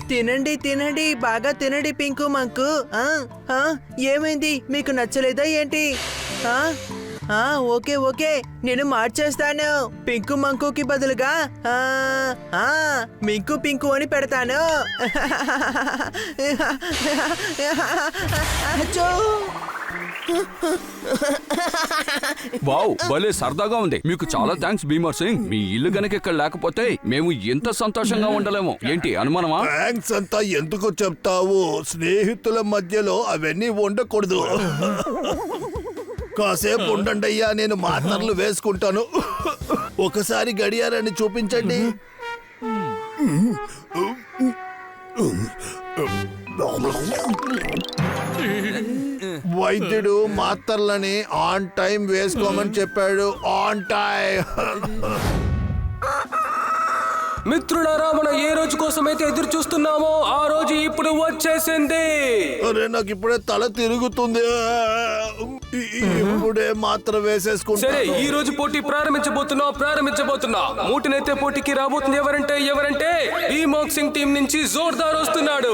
తినండి తినండి, బాగా తినండి పింకు మంకు. ఏమైంది, మీకు నచ్చలేదా ఏంటి? ఓకే ఓకే, నేను మార్చేస్తాను. పింకు మంకుకి బదులుగా మింకు పింకు అని పెడతాను. వావ్, భలే సరదాగా ఉంది. మీకు చాలా థ్యాంక్స్ భీమర్ సింగ్. మీ ఇల్లు గనక ఇక్కడ లేకపోతే మేము ఎంత సంతోషంగా ఉండలేము. ఏంటి అనుమానమా? థ్యాంక్స్ అంతా ఎందుకు చెప్తావు? స్నేహితుల మధ్యలో అవన్నీ ఉండకూడదు. కాసేపు ఉండండి అయ్యా, నేను మాత్రలు వేసుకుంటాను. ఒకసారి గడియారాన్ని చూపించండి. వైద్యుడు మాత్రలని ఆన్ టైం వేసుకోమని చెప్పాడు. On time. మిత్రులారా, మనం ఏ రోజు కోసమైతే ఎదురు చూస్తున్నామో ఆ రోజు ఇప్పుడు వచ్చేసింది. అరే, నాకు ఇప్పుడే తల తిరుగుతుంది. ఇప్పుడే మాత్రం వేసేసుకుంటా. సరే, ఈ రోజు పోటీ ప్రారంభించబోతున్నా. మూటినైతే పోటీకి రాబోతుంది ఎవరంటే భీమోక్ సింగ్ టీం నుంచి జోర్దార్ వస్తున్నాడు.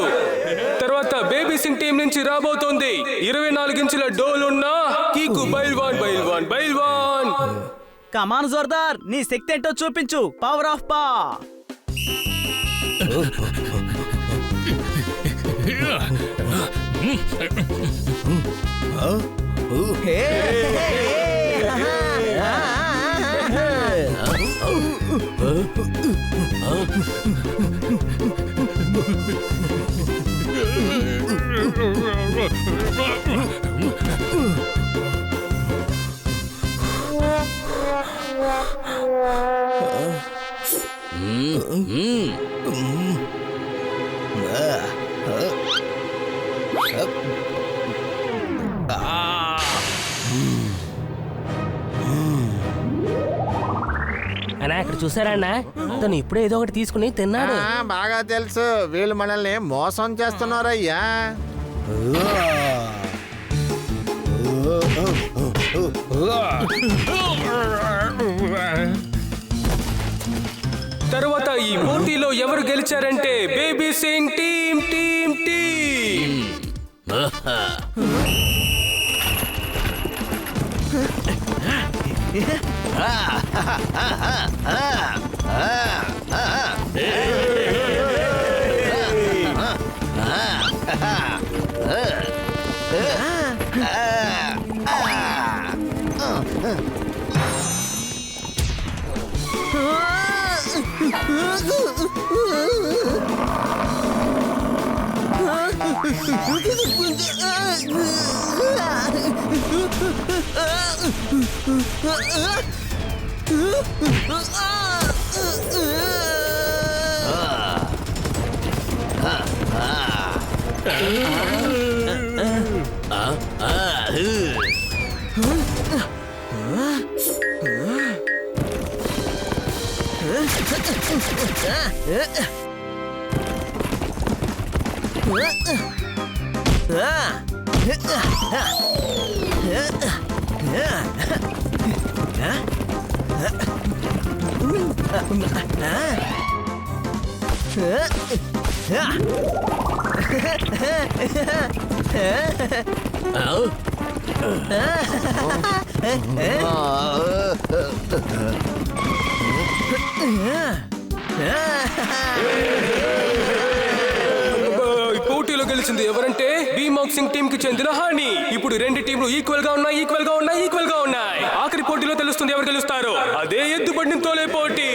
తర్వాత బేబీ సింగ్ టీం నుంచి రాబోతోంది 24 ఇంచుల డోల్ ఉన్న కీకు బైల్వాన్. కమాన్ జోర్దార్, నీ శక్తి ఏంటో చూపించు. పవర్ ఆఫ్ పా. అన్నా, ఇక్కడ చూసారా అన్నా, తను ఇప్పుడే ఏదో ఒకటి తీసుకుని తిన్నాడు. బాగా తెలుసు, వీళ్ళు మనల్ని మోసం చేస్తున్నారయ్యా. తర్వాత ఈ పోటీలో ఎవరు గెలిచారంటే బేబీ సింగ్ టీం. పోటీలో గెలిచింది ఎవరంటే భీమోక్ సింగ్ టీం కి చెందిన హాని. ఇప్పుడు రెండు టీంలు ఈక్వల్ గా ఉన్నాయి. ఆఖరి పోటీలో తెలుస్తుంది ఎవరు గెలుస్తారో. అదే ఎద్దుబండిని తోలే పోటీ.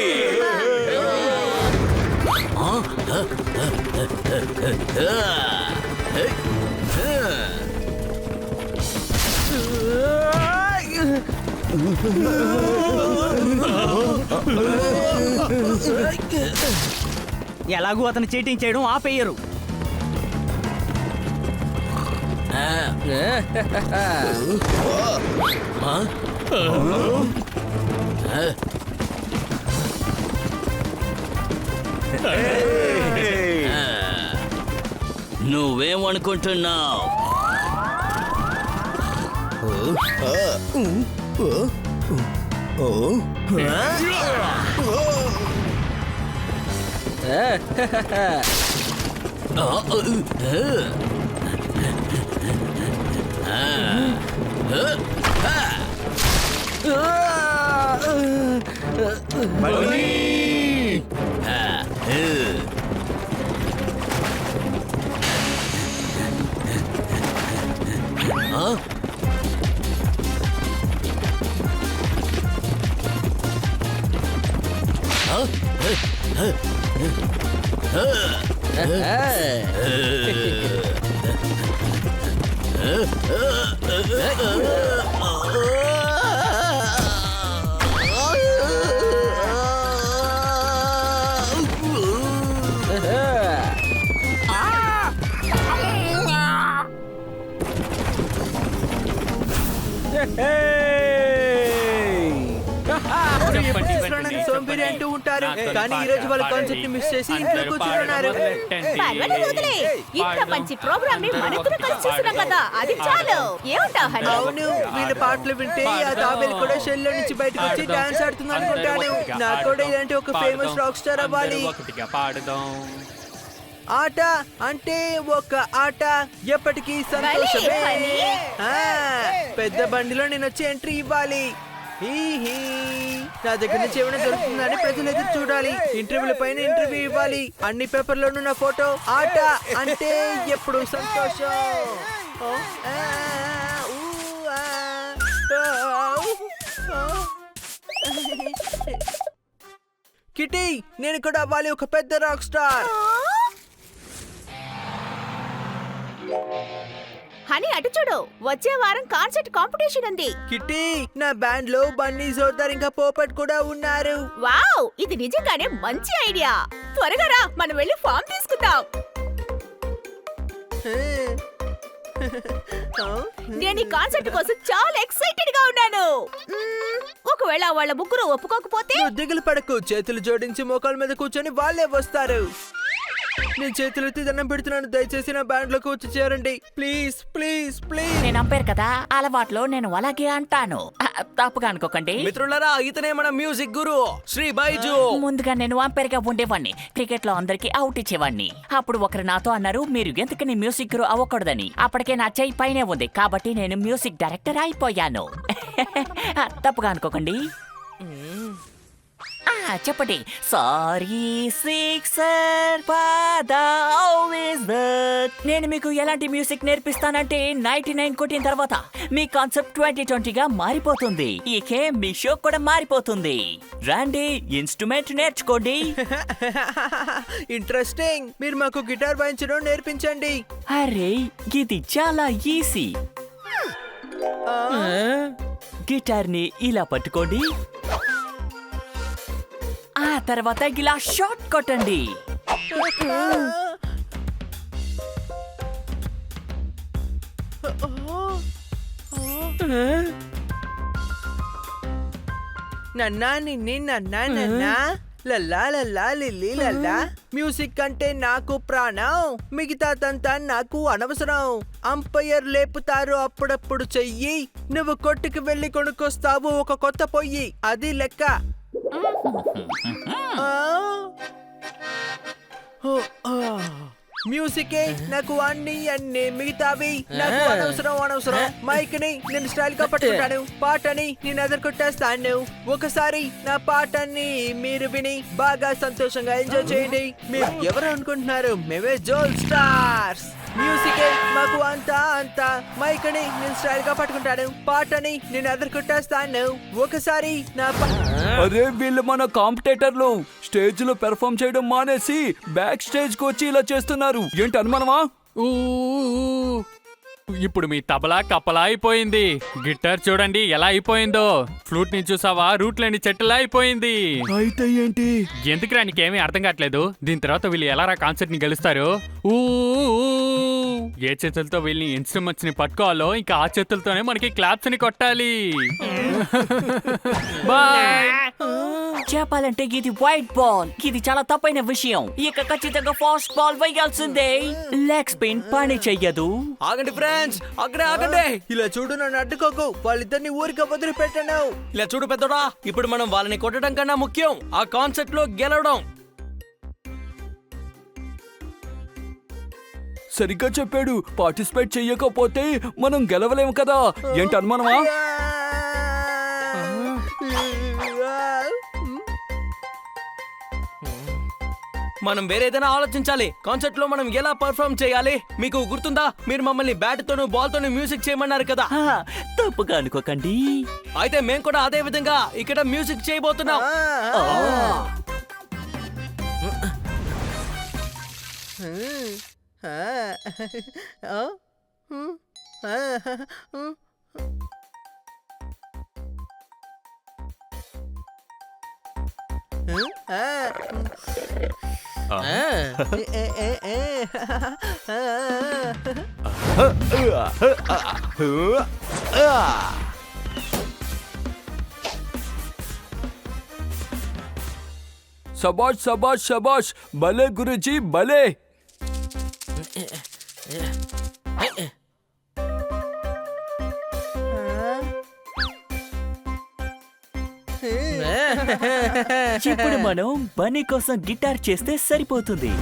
ఎలాగూ అతను చీటింగ్ చేయడం ఆపేయరు. నువ్వేమనుకుంటున్నావు? సోంబేరి అంటూ ఉంటారు, కానీ ఈ రోజు వాళ్ళ కాన్సెప్ట్ ని మిస్ చేసి ఇంట్లో కూర్చుని ఉన్నారు. పర్వాలేదు వదిలే. ఇంత మంచి ప్రోగ్రామ్ ని మనిద్దరం కలిసి చూస్తున్నాం కదా, అది చాలు. ఏమంటావు హనీ? అవును, వీళ్ళ పాటలు వింటే ఆ తాబేలు కూడా షెల్ లో నుంచి బయటకు వచ్చి డాన్స్ ఆడుతుంది అనుకుంటాను. నాకు కూడా ఇలాంటి ఒక ఫేమస్ రాక్ స్టార్ అవ్వాలి. ఆట అంటే ఒక ఆట ఎప్పటికీ సంతోషమే. భలే, హనీ. ఆ, పెద్ద బండిలో నేను వచ్చి ఎంట్రీ ఇవ్వాలి. హీ. నా దగ్గర నుంచి ఏమైనా దొరుకుతుందని ప్రజలు ఎదురు చూడాలి. ఇంటర్వ్యూల పైన ఇంటర్వ్యూ ఇవ్వాలి. అన్ని పేపర్లోనూ నా ఫోటో. ఆట అంటే ఎప్పుడు సంతోషం. ఓ, ఆ, ఊ, ఆ, ఆ. కిటీ, నేను కూడా అవ్వాలి ఒక పెద్ద రాక్ స్టార్. హనీ అటు చూడు, వచ్చే వారం కాన్సర్ట్ కాంపిటీషన్ ఉంది. కిటీ, నా బ్యాండ్ లో బన్నీ, జోర్దార్ ఇంకా పోపట్ కూడా ఉన్నారు. వావ్, ఇది నిజంగానే మంచి ఐడియా. త్వరగా రా, మనం వెళ్ళి ఫామ్ తీసుకుందాం. నేను ఈ కాన్సర్ట్ కోసం చాలా ఎక్సైటెడ్ గా ఉన్నాను. ఒకవేళ వాళ్ళ ముగ్గురు ఒప్పుకోకపోతే? నువ్వు దిగులు పడకు, చేతులు జోడించి మోకాల మీద కూర్చొని వాళ్ళే వస్తారు. నేను చేతులెత్తి దండం పెడుతున్నాను, దయచేసి నా బ్యాండ్ లోకి వచ్చి చేరండి. Please please please. నేను అంపేర్ కదా, అలవాట్లో నేను అలాగే అంటాను. తప్పుగా అనుకోకండి మిత్రులారా, ఇతనే మన మ్యూజిక్ గురు శ్రీ బైజు. ముందుగా నేను అంపైర్ గా ఉండేవాడిని. క్రికెట్ లో అందరికి అవుట్ ఇచ్చేవాడిని. అప్పుడు ఒకరు నాతో అన్నారు, మీరు ఎందుకని మ్యూజిక్ గురు అవ్వకూడదని. అప్పటికే నా చెయ్యి పైనే ఉంది, కాబట్టి నేను మ్యూజిక్ డైరెక్టర్ అయిపోయాను. తప్పుగా అనుకోకండి. చెప్పండి. సారీ సిక్సర్ నేను మీకు ఎలాంటి మ్యూజిక్ నేర్పిస్తానంటే 99 కొట్టిన తర్వాత మీ కాన్సెప్ట్ 2020గా మారిపోతుంది. ఇకే మీ షో కూడా మారిపోతుంది. రండి, ఇన్స్ట్రుమెంట్ నేర్చుకోండి. ఇంట్రెస్టింగ్. మీరు మాకు గిటార్ వాయించడం నేర్పించండి. అరే, ఇది చాలా ఈజీ. గిటార్ ని ఇలా పట్టుకోండి. ఆ తర్వాత ఇలా షార్ట్ కొట్టండి. నన్నా నిన్ని నన్నా నన్నా లల్లా లల్లా లిల్లీ లల్లా. మ్యూజిక్ అంటే నాకు ప్రాణం, మిగతాదంతా నాకు అనవసరం. అంపైర్ లేపుతారు అప్పుడప్పుడు చెయ్యి, నువ్వు కొట్టుకు వెళ్ళి కొనుక్కొస్తావు ఒక కొత్త పొయ్యి, అది లెక్క. మ్యూజికే నాకు అన్ని మిగతావి నాకు అనవసరం. మైక్ ని నేను స్టైల్ గా పట్టుకుంటాను, పాటని నేను ఎదుర్కొట్టేస్తాను. ఒకసారి నా పాటని మీరు విని బాగా సంతోషంగా ఎంజాయ్ చేయండి. మీరు ఎవరు అనుకుంటున్నారు? మేమే జోల్ స్టార్స్. మ్యూజికే మాకు అంతా. మైక్ ని నేను స్టైల్ గా పట్టుకుంటాను, పాటని నేను ఎదుర్కొట్టేస్తాను. ఒకసారి నా అరే, వీళ్ళు మన కాంపిటేటర్లు. స్టేజ్ లో పెర్ఫామ్ చేయడం మానేసి బ్యాక్ స్టేజ్ కు వచ్చి ఇలా చేస్తున్నారు. ఏంటి అనుమానమా? ఇప్పుడు మీ తబలా కప్పలా అయిపోయింది. గిటార్ చూడండి ఎలా అయిపోయిందో. ఫ్లూట్ ని చూసావా, రూట్ లేని చెట్టులా అయిపోయింది. అయితే ఏంటి? ఎందుకురా నీకేమీ అర్థం కావట్లేదు? దీని తర్వాత వీళ్ళు ఎలా కాన్సర్ట్ ని గెలుస్తారు? ఏ చేతులతో వీళ్ళని ఇన్స్ట్రుమెంట్స్ ని పట్టుకోవాలో ఇంకా ఆ చేతులతోనే మనకి క్లాప్స్ ని కొట్టాలి. బాయ్. చెప్పాలంటే ఇది వైట్ బాల్. ఇది చాలా తప్పైన విషయం. ఇక ఖచ్చితంగా ఫాస్ట్ బాల్ వేయాల్సిందే. లెగ్ స్పిన్ పని చెయ్యదు. ఆగండి ఫ్రెండ్స్, అక్కడే ఆగండి. ఇలా చూడు, నన్ను అడ్డుకోకు. వాళ్ళిద్దరిని ఊరికి వదిలిపెట్టాను. ఇలా చూడు పెద్దోడా, ఇప్పుడు మనం వాళ్ళని కొట్టడం కన్నా ముఖ్యం ఆ కాన్సెప్ట్ లో గెలవడం. సరిగ్గా చెప్పాడు. పార్టిసిపేట్ చెయ్యకపోతే మనం గెలవలేము కదా. ఏంటి అనుమానమా? మనం వేరేదైనా ఆలోచించాలి. కాన్సర్ట్ లో మనం ఎలా పర్ఫార్మ్ చేయాలి? మీకు గుర్తుందా, మీరు మమ్మల్ని బ్యాట్ తోను బాల్ తోను మ్యూజిక్ చేయమన్నారు కదా. తప్పుగా అనుకోకండి. అయితే మేము కూడా అదే విధంగా ఇక్కడ మ్యూజిక్ చేయబోతున్నాం. శబాష్ శబాష్ శబాష్, భలే గురుజీ భలే. ఇప్పుడు మనం బన్నీ కోసం గిటార్ చేస్తే సరిపోతుంది.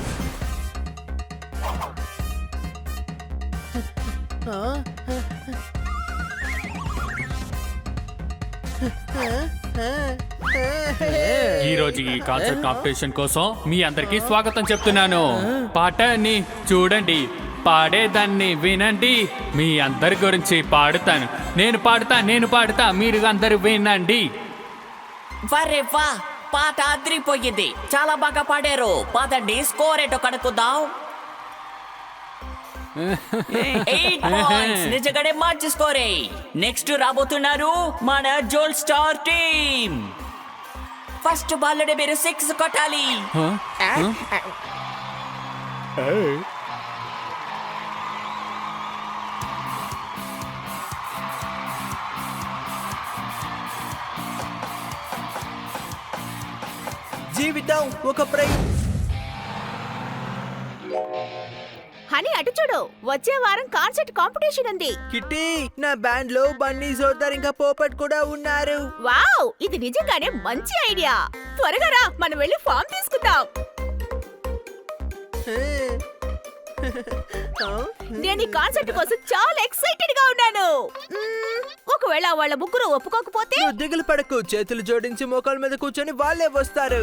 ఈ రోజు ఈ కాన్సర్ట్ కాంపిటీషన్ కోసం మీ అందరికీ స్వాగతం చెప్తున్నాను. పాటని చూడండి, పాడేదాన్ని వినండి. మీ అందరి గురించి పాడుతాను. నేను పాడుతా, మీరు అందరు వినండి. వరే వా, పాట అదిరిపోయింది. చాలా బాగా పాడారు. పదండి స్కోర్ ఏంటో కనుక్కుందాం. 8 points. నిజంగానే మంచి స్కోరే. నెక్స్ట్ రాబోతున్నారు మన Jal star team. First ball లోనే మీరు 6 కొట్టాలి. జీవితం ఒక ప్రైజ్. హనీ అటు చూడు, వచ్చే వారం కాన్సర్ట్ కాంపిటీషన్ ఉంది. కిట్టి, నా బ్యాండ్ లో బన్నీ, జోర్దార్ ఇంకా పోపట్ కూడా ఉన్నారు. వావ్, ఇది నిజంగానే మంచి ఐడియా. త్వరగా రా, మనం వెళ్ళి ఫామ్ తీసుకుందాం. నేను ఈ కాన్సర్ట్ కోసం చాలా ఎక్సైటెడ్ గా ఉన్నాను. ఒకవేళ వాళ్ళ ముగ్గురు ఒప్పుకోకపోతే? నువ్వు దిగులు పడకు, చేతులు జోడించి మోకాల మీద కూర్చొని వాళ్ళే వస్తారు.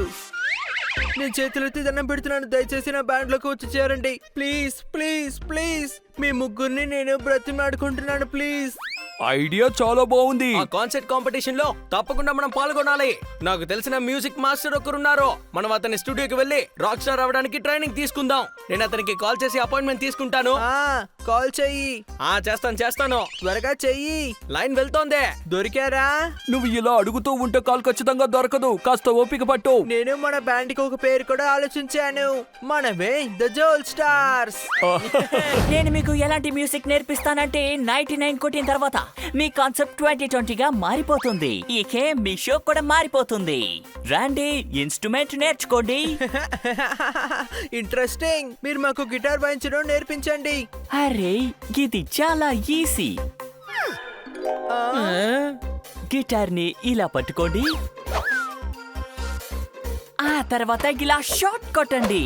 నేను చేతులెత్తి దండం పెడుతున్నాను, దయచేసి నా బ్యాండ్ లోకి వచ్చి చేరండి. ప్లీజ్ ప్లీజ్ ప్లీజ్, మీ ముగ్గురిని నేను బ్రతిమాడుకుంటున్నాను, ప్లీజ్. ఐడియా చాలా బాగుంది. ఆ కాన్సర్ట్ కాంపిటీషన్ లో తప్పకుండా మనం పాల్గొనాలి. నాకు తెలిసిన మ్యూజిక్ మాస్టర్ ఒకరున్నారు. మనం అతని స్టూడియోకి వెళ్ళి రాక్ స్టార్ అవ్వడానికి ట్రైనింగ్ తీసుకుందాం. నేను అతనికి కాల్ చేసి అపాయింట్మెంట్ తీసుకుంటాను. కాల్ చెయ్యి. చేస్తాను. త్వరగా చెయ్యి. లైన్ వెళ్తోంది. దొరికారా? నువ్వు ఇలా అడుగుతూ ఉంటే కాల్ ఖచ్చితంగా దొరకదు. కాస్త ఓపిక పట్టు. నేను మన బ్యాండ్ కి ఒక పేరు కూడా ఆలోచించాను. మనమే ద జోల్ స్టార్స్. నేను మీకు ఎలాంటి మ్యూజిక్ నేర్పిస్తానంటే 99 కొట్టిన తర్వాత మీ కాన్సెప్ట్ 2020 గా మారిపోతుంది. ఇకే మీ షో కూడా మారిపోతుంది. రండి, ఇన్స్ట్రుమెంట్ నేర్చుకోండి. ఇంట్రెస్టింగ్. మీరు మాకు గిటార్ వాయించడం నేర్పించండి. అరే, ఇది చాలా ఈజీ. గిటార్ ని ఇలా పట్టుకోండి. ఆ తర్వాత ఇలా షార్ట్ కొట్టండి.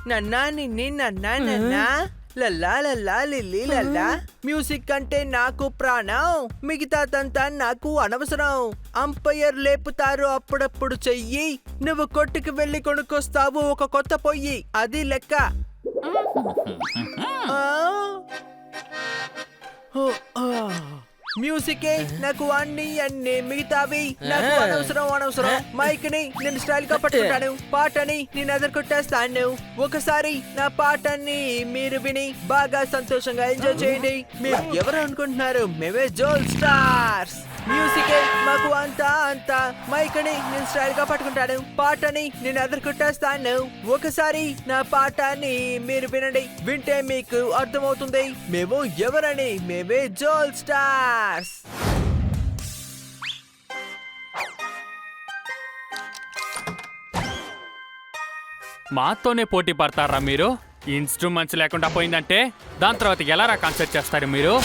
నన్నా నిన్ని నన్నా నన్నా లల్లా లల్లా లిల్లీ లల్లా. మ్యూజిక్ అంటే నాకు ప్రాణం, మిగతాదంతా నాకు అనవసరం. అంపైర్ లేపుతారు అప్పుడప్పుడు చెయ్యి, నువ్వు కొట్టుకు వెళ్ళి కొనుక్కొస్తావు ఒక కొత్త పొయ్యి, అది లెక్క. మ్యూజికే నాకు అన్ని మిగతావి నాకు అనవసరం. మైక్ ని నేను స్టైల్ గా పట్టుకుంటాను, పాటని నేను ఎదుర్కొట్టేస్తాను. ఒకసారి నా పాటని మీరు విని బాగా సంతోషంగా ఎంజాయ్ చేయండి. మీరు ఎవరు అనుకుంటున్నారు? మేమే జోల్ స్టార్స్. మ్యూజికే మాకు అంతా. మైక్ ని నేను స్టైల్ గా పట్టుకుంటాను, పాటని నేను ఎదుర్కొట్టేస్తాను. ఒకసారి నా పాటని మీరు వినండి, వింటే మీకు అర్థమవుతుంది మేము ఎవరని. మేమే జోల్ స్టార్స్. మాతోనే పోటీ పడతారా మీరు? ఇన్స్ట్రుమెంట్స్ లేకుండా పోయిందంటే దాని తర్వాత ఎలా కాన్సర్ట్ చేస్తారు మీరు?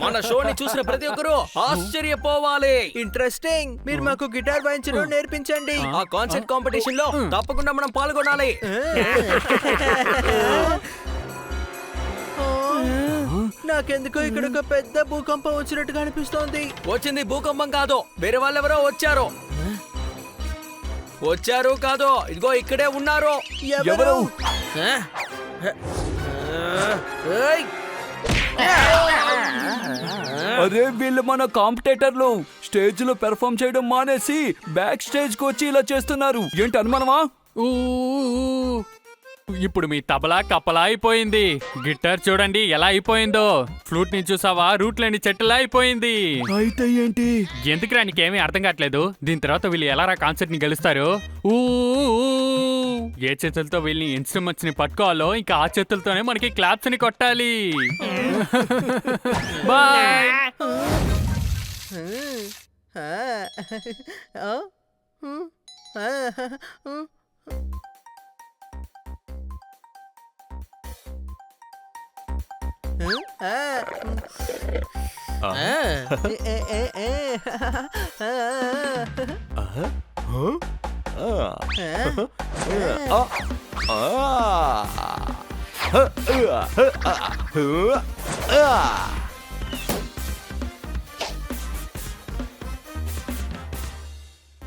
మన షోని చూసిన ప్రతి ఒక్కరూ ఆశ్చర్యపోవాలి. ఇంట్రెస్టింగ్. మీరు మాకు గిటార్ వాయించడం నేర్పించండి. ఆ కాన్సర్ట్ కాంపిటీషన్ లో తప్పకుండా మనం పాల్గొనాలి. నాకెందుకో ఇక్కడ ఒక పెద్ద భూకంపం వచ్చినట్టుగా అనిపిస్తోంది. వచ్చింది భూకంపం కాదు, వేరే వాళ్ళెవరో వచ్చారు. వచ్చారు కాదు, ఇదిగో ఇక్కడే ఉన్నారు. ఎవరు? ఏయ్! అరే వీళ్ళు మన కాంపిటేటర్లు స్టేజ్ లో పెర్ఫామ్ చేయడం మానేసి బ్యాక్ స్టేజ్ కు వచ్చి ఇలా చేస్తున్నారు. ఏంటి అనుమానమా? ఊ, ఇప్పుడు మీ తబలా కప్పలా అయిపోయింది. గిటార్ చూడండి ఎలా అయిపోయిందో. ఫ్లూట్ ని చూసావా, రూట్ లేని చెట్టులా అయిపోయింది. అయితే ఏంటి? ఎందుకురా నీకేమీ అర్థం కావట్లేదు. దీని తర్వాత వీళ్ళు ఎలా కాన్సర్ట్ ని గెలుస్తారు? ఊ, ఏ చేతులతో వీళ్ళని ఇన్స్ట్రుమెంట్స్ ని పట్టుకోవాలో ఇంకా ఆ చేతులతోనే మనకి క్లాప్స్ ని కొట్టాలి. బాయ్.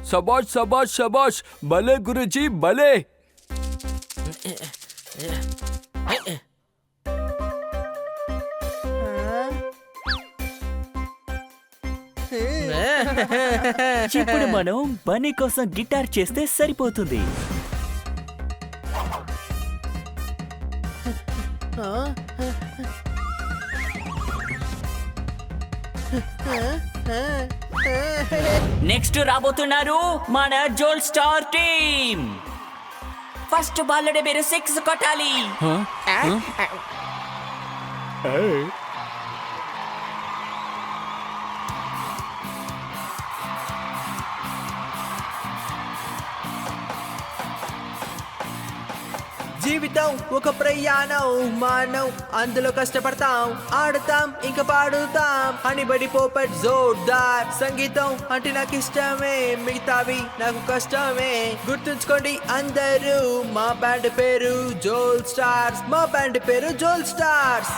శబాష్ శబాష్ శబాష్, భలే గురుజీ భలే. ఇప్పుడు మనం బన్నీ కోసం గిటార్ చేస్తే సరిపోతుంది. నెక్స్ట్ రాబోతున్నారు మన జోల్ స్టార్ టీమ్. ఫస్ట్ బాల్లోనే మీరు 6 కొట్టాలి. జీవితం ఒక ప్రయాణం, మనం అందులో కష్టపడతాం, ఆడతాం ఇంకా పాడుతాం. హనీబడి పోపట్ జోర్దార్ సంగీతం అంటే నాకు ఇష్టమే, మిగతావి నాకు కష్టమే. గుర్తుంచుకోండి అందరూ, మా బ్యాండ్ పేరు జోల్ స్టార్స్. మా బ్యాండ్ పేరు జోల్ స్టార్స్.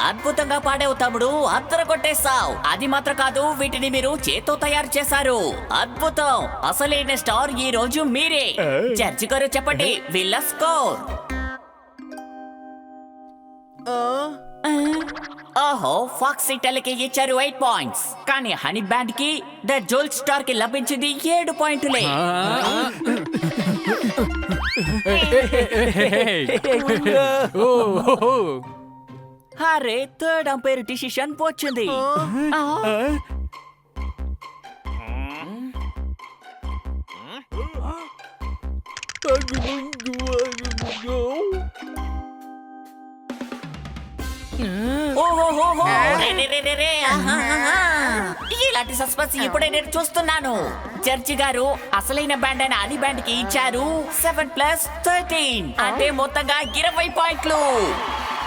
అద్భుతంగా పాడావు తమ్ముడు, అద్దరు కొట్టేశావు. అది మాత్రం కాదు, వీటిని మీరు చేత్తో తయారు చేశారు. అద్భుతం. అసలైన స్టార్ ఈ రోజు మీరే. జడ్జి గారు చెప్పండి వీళ్ళ స్కోర్. ఓహో, ఫాక్స్ సిటల్కి ఇచ్చారు 8 పాయింట్స్, కానీ హనీ బ్యాండ్ కి ద జోల్ స్టార్ కి లభించింది 7 పాయింట్లే. అరే, థర్డ్ అంపైర్ డిసిషన్ వచ్చింది. ఇలాంటి సస్పెన్స్ ఇప్పుడే నేను చూస్తున్నాను. జడ్జి గారు అసలైన బ్యాండ్ అయిన హనీ బ్యాండ్ కి ఇచ్చారు 7+13 అంటే మొత్తంగా 20 పాయింట్లు.